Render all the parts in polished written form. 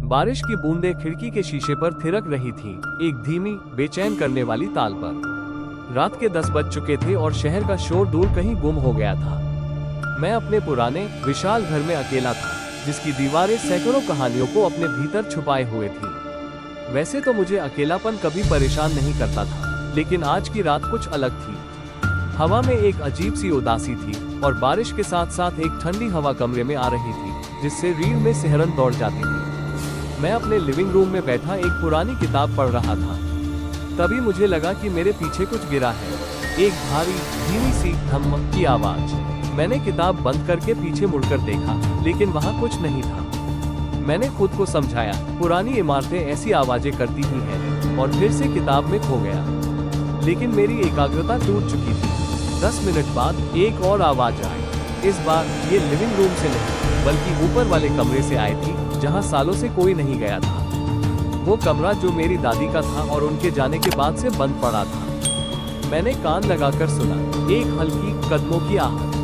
बारिश की बूंदें खिड़की के शीशे पर थिरक रही थीं, एक धीमी बेचैन करने वाली ताल पर। रात के 10 बज चुके थे और शहर का शोर दूर कहीं गुम हो गया था। मैं अपने पुराने विशाल घर में अकेला था, जिसकी दीवारें सैकड़ों कहानियों को अपने भीतर छुपाए हुए थी। वैसे तो मुझे अकेलापन कभी परेशान नहीं करता था, लेकिन आज की रात कुछ अलग थी। हवा में एक अजीब सी उदासी थी और बारिश के साथ साथ एक ठंडी हवा कमरे में आ रही थी, जिससे रीढ़ में सिहरन दौड़ जाती थी। मैं अपने लिविंग रूम में बैठा एक पुरानी किताब पढ़ रहा था। तभी मुझे लगा कि मेरे पीछे कुछ गिरा है। एक भारी धीमी सी धमक की आवाज। मैंने किताब बंद करके पीछे मुड़कर देखा, लेकिन वहाँ कुछ नहीं था। मैंने खुद को समझाया, पुरानी इमारतें ऐसी आवाजें करती ही हैं, और फिर से किताब में खो गया। लेकिन मेरी एकाग्रता टूट चुकी थी। 10 मिनट बाद एक और आवाज आई। इस बार ये लिविंग रूम से नहीं, बल्कि ऊपर वाले कमरे से आई थी, जहाँ सालों से कोई नहीं गया था। वो कमरा जो मेरी दादी का था और उनके जाने के बाद से बंद पड़ा था। मैंने कान लगाकर सुना, एक हल्की कदमों की आहट,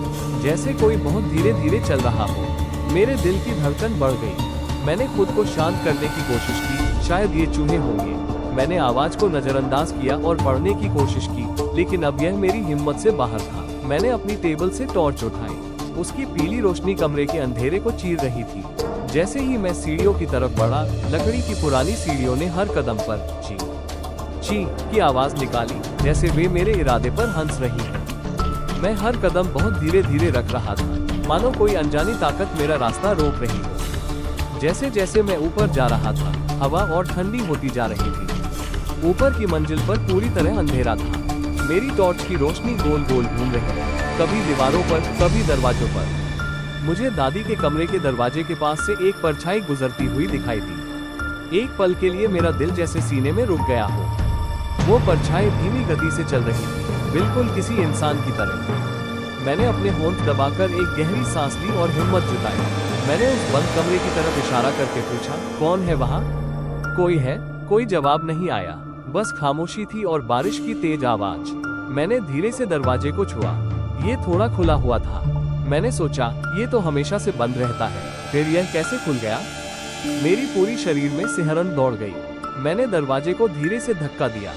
जैसे कोई बहुत धीरे धीरे चल रहा हो। मेरे दिल की धड़कन बढ़ गई। मैंने खुद को शांत करने की कोशिश की, शायद ये चूहे होंगे। मैंने आवाज को नजरअंदाज किया और पढ़ने की कोशिश की, लेकिन अब यह मेरी हिम्मत से बाहर था। मैंने अपनी टेबल से टॉर्च उठाई। उसकी पीली रोशनी कमरे के अंधेरे को चीर रही थी। जैसे ही मैं सीढ़ियों की तरफ बढ़ा, लकड़ी की पुरानी सीढ़ियों ने हर कदम पर ची ची की आवाज निकाली, जैसे वे मेरे इरादे पर हंस रही हैं। मैं हर कदम बहुत धीरे धीरे रख रहा था, मानो कोई अनजानी ताकत मेरा रास्ता रोक रही हो। जैसे जैसे मैं ऊपर जा रहा था, हवा और ठंडी होती जा रही थी। ऊपर की मंजिल पर पूरी तरह अंधेरा था। मेरी टॉर्च की रोशनी गोल गोल घूम रही है, कभी दीवारों पर, कभी दरवाजों पर। मुझे दादी के कमरे के दरवाजे के पास से एक परछाई गुजरती हुई दिखाई दी। एक पल के लिए मेरा दिल जैसे सीने में रुक गया हो। वो परछाई धीमी गति से चल रही थी, बिल्कुल किसी इंसान की तरह। मैंने अपने होंठ दबाकर एक गहरी सांस ली और हिम्मत जुटाई। मैंने उस बंद कमरे की तरफ इशारा करके पूछा, कौन है वहाँ? कोई है? कोई जवाब नहीं आया, बस खामोशी थी और बारिश की तेज आवाज। मैंने धीरे से दरवाजे को छुआ। ये थोड़ा खुला हुआ था। मैंने सोचा, ये तो हमेशा से बंद रहता है, फिर यह कैसे खुल गया? मेरी पूरी शरीर में सिहरन दौड़ गई। मैंने दरवाजे को धीरे से धक्का दिया।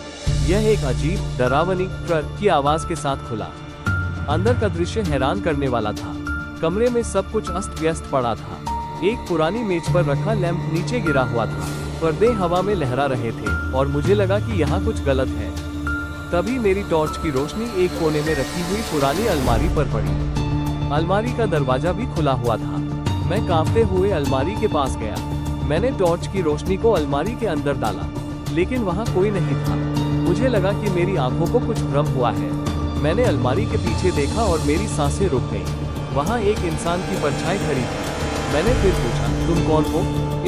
यह एक अजीब डरावनी ट्रक की आवाज के साथ खुला। अंदर का दृश्य हैरान करने वाला था। कमरे में सब कुछ अस्त व्यस्त पड़ा था। एक पुरानी मेज पर रखा लैंप नीचे गिरा हुआ था। पर्दे हवा में लहरा रहे थे और मुझे लगा कि यहाँ कुछ गलत है। तभी मेरी टॉर्च की रोशनी एक कोने में रखी हुई पुरानी अलमारी पर पड़ी। अलमारी का दरवाजा भी खुला हुआ था। मैं कांपते हुए अलमारी के पास गया। मैंने टॉर्च की रोशनी को अलमारी के अंदर डाला, लेकिन वहाँ कोई नहीं था। मुझे लगा कि मेरी आंखों को कुछ भ्रम हुआ है। मैंने अलमारी के पीछे देखा और मेरी सांसें रुक गईं। वहाँ एक इंसान की परछाई खड़ी थी। मैंने फिर पूछा, तुम कौन हो?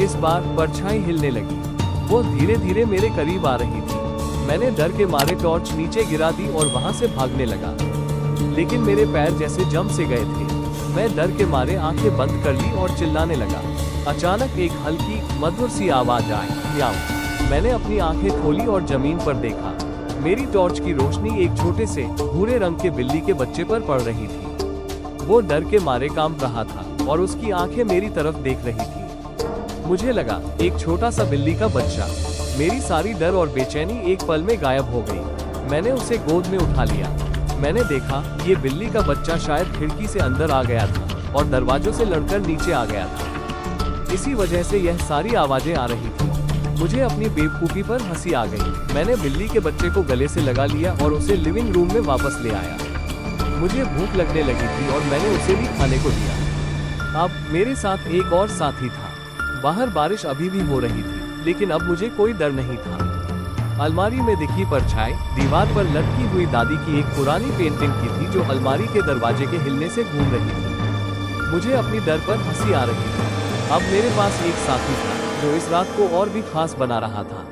इस बार परछाई हिलने लगी। वो धीरे धीरे मेरे करीब आ रही थी। मैंने डर के मारे टॉर्च नीचे गिरा दी और वहाँ से भागने लगा, लेकिन मेरे पैर जैसे जम से गए थे। मैं डर के मारे आंखें बंद कर ली और चिल्लाने लगा। अचानक एक हल्की मधुर सी आवाज आई, म्याऊं। मैंने अपनी आंखें खोली और जमीन पर देखा। मेरी टॉर्च की रोशनी एक छोटे से भूरे रंग के बिल्ली के बच्चे पर पड़ रही थी। वो डर के मारे कांप रहा था और उसकी आंखें मेरी तरफ देख रही थी। मुझे लगा, एक छोटा सा बिल्ली का बच्चा। मेरी सारी डर और बेचैनी एक पल में गायब हो गई। मैंने उसे गोद में उठा लिया। मैंने देखा, ये बिल्ली का बच्चा शायद खिड़की से अंदर आ गया था और दरवाजों से लड़कर नीचे आ गया था। इसी वजह से यह सारी आवाजें आ रही थी। मुझे अपनी बेवकूफ़ी पर हंसी आ गई। मैंने बिल्ली के बच्चे को गले से लगा लिया और उसे लिविंग रूम में वापस ले आया। मुझे भूख लगने लगी थी और मैंने उसे भी खाने को दिया। अब मेरे साथ एक और साथी था। बाहर बारिश अभी भी हो रही थी, लेकिन अब मुझे कोई डर नहीं था। अलमारी में दिखी परछाई दीवार पर लटकी हुई दादी की एक पुरानी पेंटिंग की थी, जो अलमारी के दरवाजे के हिलने से घूम रही थी। मुझे अपनी डर पर हंसी आ रही थी। अब मेरे पास एक साथी था, जो इस रात को और भी खास बना रहा था।